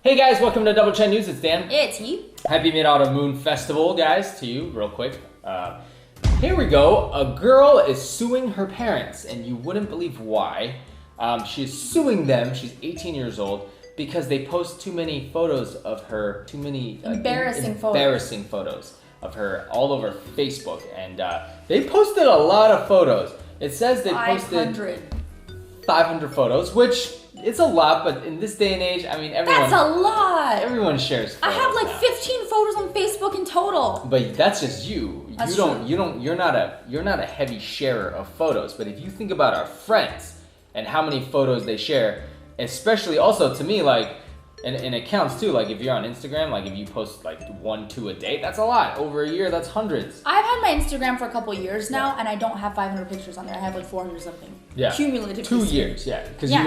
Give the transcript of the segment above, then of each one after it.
Hey guys, welcome to Double Chin News. It's Dan. It's you. Happy Mid-Autumn Moon Festival, guys, to you, real quick. Here we go. A girl is suing her parents, and you wouldn't believe why. She's suing them, she's 18 years old, because they post too many photos of her, embarrassing photos of her all over Facebook. And they posted a lot of photos. It says they posted 500 photos, which it's a lot, but in this day and age, I mean, That's a lot. Everyone shares photos. I have like now. 15 photos on Facebook in total. But that's just you. That's You're not a heavy sharer of photos. But if you think about our friends and how many photos they share, especially also to me, like, and it counts too, like if you're on Instagram, like if you post like 1-2 a day, that's a lot. Over a year, that's hundreds. I've had my Instagram for a couple years now, and I don't have 500 pictures on there. I have like 400 something. Yeah. Cumulative. 2 years, yeah. Because you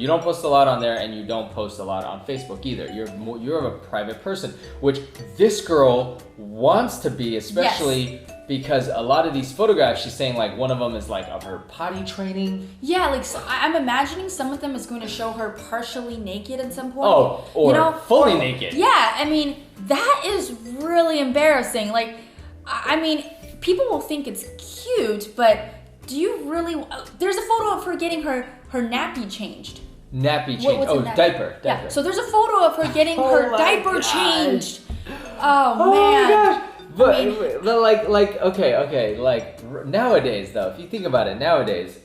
don't post a lot on there, and you don't post a lot on Facebook either. You're a private person, which this girl wants to be, especially because a lot of these photographs, she's saying like one of them is like of her potty training. Yeah, like so I'm imagining some of them is going to show her partially naked at some point. Oh, or fully naked. Yeah, I mean, that is really embarrassing. Like, I mean, people will think it's cute, but do you really... There's a photo of her getting her nappy changed. Nappy change. Diaper. Yeah, so there's a photo of her getting her diaper changed. Oh, man. my gosh. But okay, like nowadays though, if you think about it nowadays,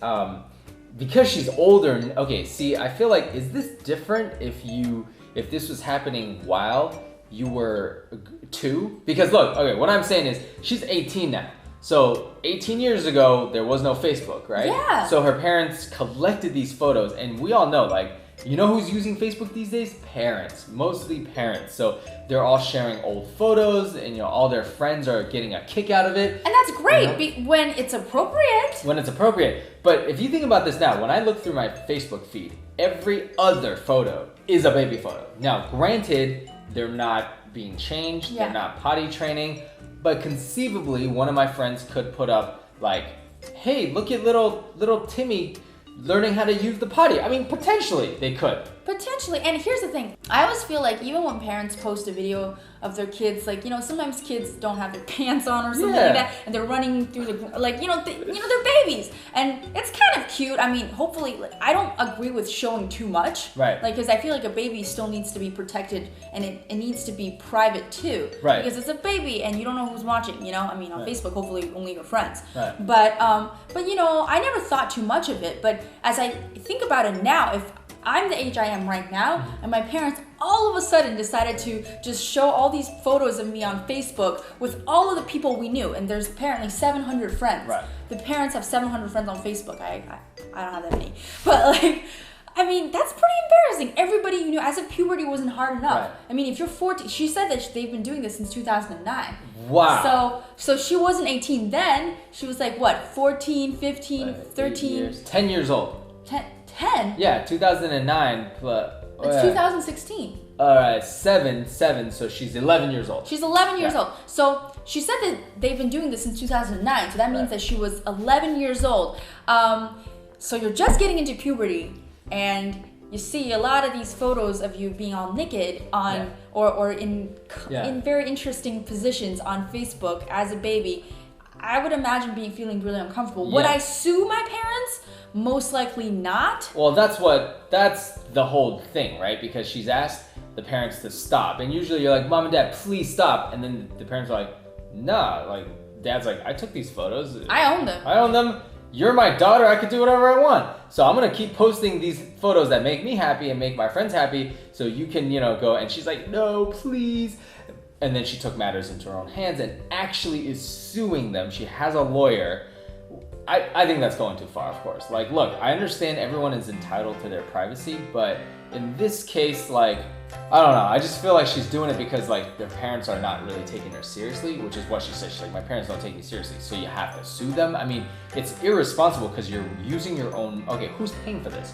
because she's older, okay, see, I feel like, is this different if this was happening while you were 2? Because look, okay, what I'm saying is she's 18 now. So 18 years ago, there was no Facebook, right? Yeah. So her parents collected these photos, and we all know, like, you know who's using Facebook these days? Parents, mostly parents. So they're all sharing old photos, and all their friends are getting a kick out of it. And that's great when it's appropriate. When it's appropriate. But if you think about this now, when I look through my Facebook feed, every other photo is a baby photo. Now, granted, they're not being changed, they're not potty training, but conceivably, one of my friends could put up like, hey, look at little Timmy learning how to use the potty. I mean, potentially they could. Potentially. And here's the thing. I always feel like even when parents post a video of their kids, like, sometimes kids don't have their pants on or something like that, and they're running through the, like, they're babies. And it's kind of cute. I mean, hopefully, like, I don't agree with showing too much. Right. Like, because I feel like a baby still needs to be protected, and it needs to be private too. Right. Because it's a baby, and you don't know who's watching, I mean, on Facebook, hopefully only your friends. Right. But I never thought too much of it. But as I think about it now, if I'm the age I am right now, and my parents all of a sudden decided to just show all these photos of me on Facebook with all of the people we knew, and there's apparently 700 friends. Right. The parents have 700 friends on Facebook. I don't have that many. But like, I mean, that's pretty embarrassing. Everybody you knew, as if puberty wasn't hard enough. Right. I mean, if you're 14, she said that they've been doing this since 2009. Wow. So she wasn't 18 then. She was like, what, 14, 15, 13? 10 years old. 10? Yeah, 2009 plus... It's 2016. All right, 7, so she's 11 years old. She's 11 years old. So she said that they've been doing this since 2009, so that means that she was 11 years old. So you're just getting into puberty, and you see a lot of these photos of you being all naked on or in very interesting positions on Facebook as a baby. I would imagine feeling really uncomfortable. Yeah. Would I sue my parents? Most likely not. Well, that's the whole thing, right? Because she's asked the parents to stop. And usually you're like, Mom and Dad, please stop. And then the parents are like, nah. Like, Dad's like, I took these photos. I own them. You're my daughter. I can do whatever I want. So I'm going to keep posting these photos that make me happy and make my friends happy. So you can, go. And she's like, no, please. And then she took matters into her own hands and actually is suing them. She has a lawyer. I think that's going too far, of course. Like, look, I understand everyone is entitled to their privacy, but in this case, like, I don't know. I just feel like she's doing it because, like, their parents are not really taking her seriously, which is what she said. She's like, my parents don't take me seriously, so you have to sue them. I mean, it's irresponsible because you're using your own... Okay, who's paying for this?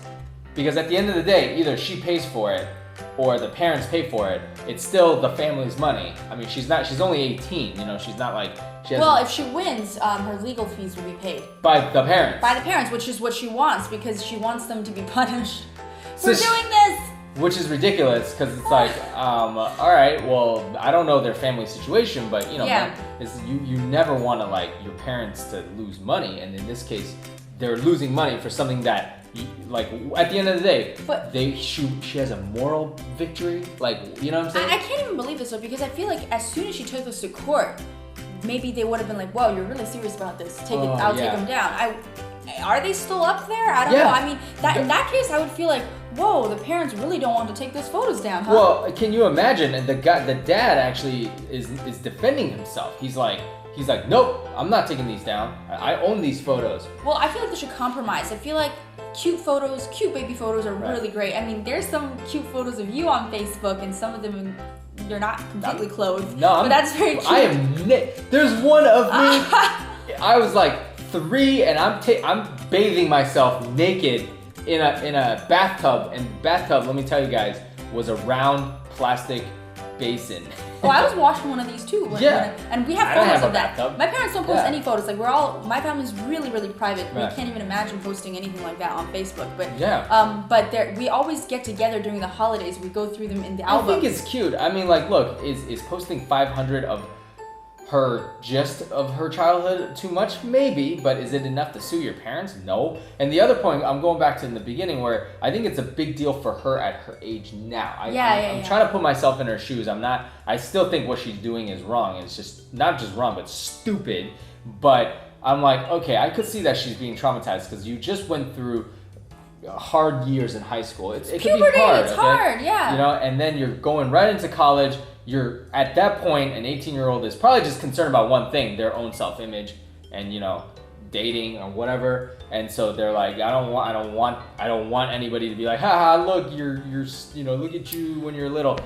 Because at the end of the day, either she pays for it or the parents pay for it. It's still the family's money. I mean, she's only 18, she's not like... Well, if she wins, her legal fees will be paid. By the parents. By the parents, which is what she wants, because she wants them to be punished for doing this. Which is ridiculous because it's like, all right, well, I don't know their family situation, but you know, you never want to like your parents to lose money, and in this case, they're losing money for something that, like, at the end of the day, but she has a moral victory, like, you know what I'm saying? I can't even believe this though, because I feel like as soon as she took this to court, maybe they would have been like, "Whoa, you're really serious about this? I'll take them down." Are they still up there? I don't know. I mean, in that case, I would feel like, whoa, the parents really don't want to take those photos down, huh? Well, can you imagine? The dad actually is defending himself. He's like, nope, I'm not taking these down. I own these photos. Well, I feel like they should compromise. I feel like cute baby photos are really great. I mean, there's some cute photos of you on Facebook, and some of them you're not completely clothed. No, but that's very cute. I am. There's one of me. I was like 3, and I'm bathing myself naked in a bathtub, and bathtub, let me tell you guys, was a round plastic basin. Oh, I was washing one of these too. And we have photos of that. Bathtub. My parents don't post any photos. Like my family's really, really private. Right. We can't even imagine posting anything like that on Facebook. But we always get together during the holidays. We go through them in the album. I think it's cute. I mean, like, look, is posting 500 of her childhood too much? Maybe, but is it enough to sue your parents? No. And the other point, I'm going back to in the beginning, where I think it's a big deal for her at her age now. I'm trying to put myself in her shoes. I still think what she's doing is wrong. It's just not just wrong, but stupid. But I'm like, okay, I could see that she's being traumatized because you just went through hard years in high school. It can be hard. It's hard, yeah. You know, and then you're going right into college. You're at that point, an 18-year-old is probably just concerned about one thing, their own self-image, and you know, dating or whatever. And so they're like, I don't want anybody to be like, haha, look, you're look at you when you're little.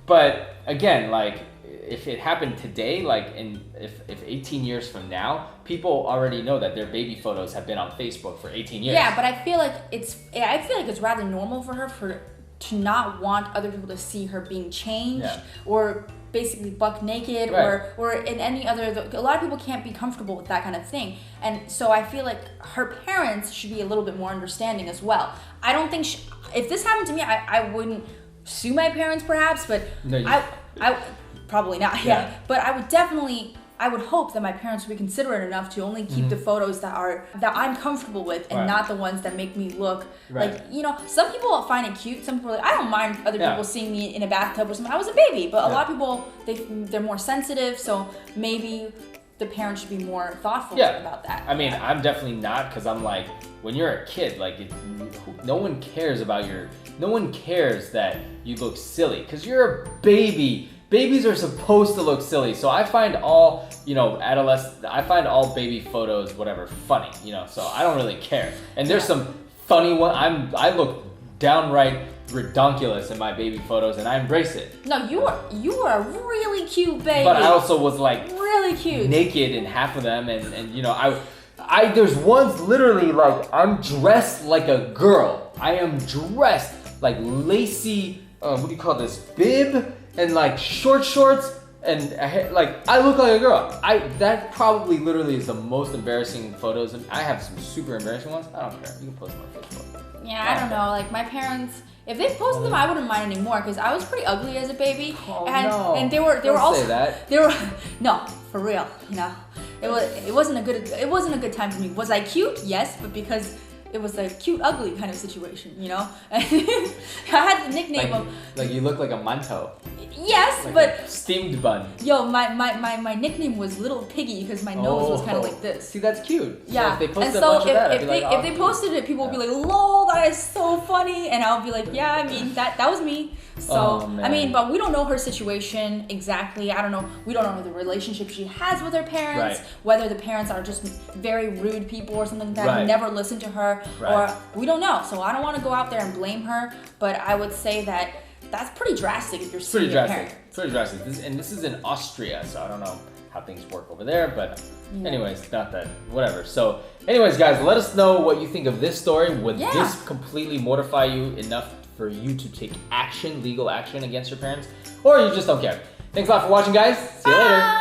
But again, like, if it happened today, like, if 18 years from now, people already know that their baby photos have been on Facebook for 18 years. Yeah, but I feel like it's rather normal for her to not want other people to see her being changed or basically buck naked or in any other. A lot of people can't be comfortable with that kind of thing, and so I feel like her parents should be a little bit more understanding as well. I don't think if this happened to me, I wouldn't sue my parents, perhaps, but I probably not. Yeah, but I would hope that my parents would be considerate enough to only keep the photos that I'm comfortable with, and not the ones that make me look like, you know, some people find it cute. Some people are like, I don't mind other people seeing me in a bathtub or something. I was a baby, but a lot of people, they're more sensitive, so maybe the parents should be more thoughtful about that. I mean, I'm definitely not, because I'm like, when you're a kid, like, no one cares that you look silly, because you're a baby. Babies are supposed to look silly, so I find all, I find all baby photos, whatever, funny, so I don't really care. And there's some funny one. I look downright redonkulous in my baby photos, and I embrace it. No, you were a really cute baby. But I also was like really cute, naked in half of them, and I there's ones literally like I'm dressed like a girl. I am dressed like lacy, what do you call this, bib, and like short shorts, and like I look like a girl. That probably literally is the most embarrassing photos. I have some super embarrassing ones. I don't care. You can post them on Facebook. Yeah, I don't know. Like my parents, if they posted them, I wouldn't mind anymore because I was pretty ugly as a baby. And they were also say that. They were no, for real. It wasn't a good time for me. Was I cute? Yes, but because it was a cute ugly kind of situation, I had the nickname like you look like a mantou. Yes, like but a steamed bun. Yo, my nickname was Little Piggy because my nose was kind of like this. See, that's cute. Yeah, so if they posted a bunch of that, if they posted it, people would be like, "Lol, that is so funny," and I'll be like, "Yeah, I mean that was me." So I mean, but we don't know her situation exactly. I don't know. We don't know the relationship she has with her parents. Right. Whether the parents are just very rude people or something like that who never listen to her, or we don't know. So I don't want to go out there and blame her, but I would say that that's pretty drastic if you're suing your parents. Pretty drastic. This is in Austria, so I don't know how things work over there, but anyways, not that, whatever. So anyways, guys, let us know what you think of this story. Would this completely mortify you enough for you to take legal action against your parents, or you just don't care? Thanks a lot for watching, guys. See you later.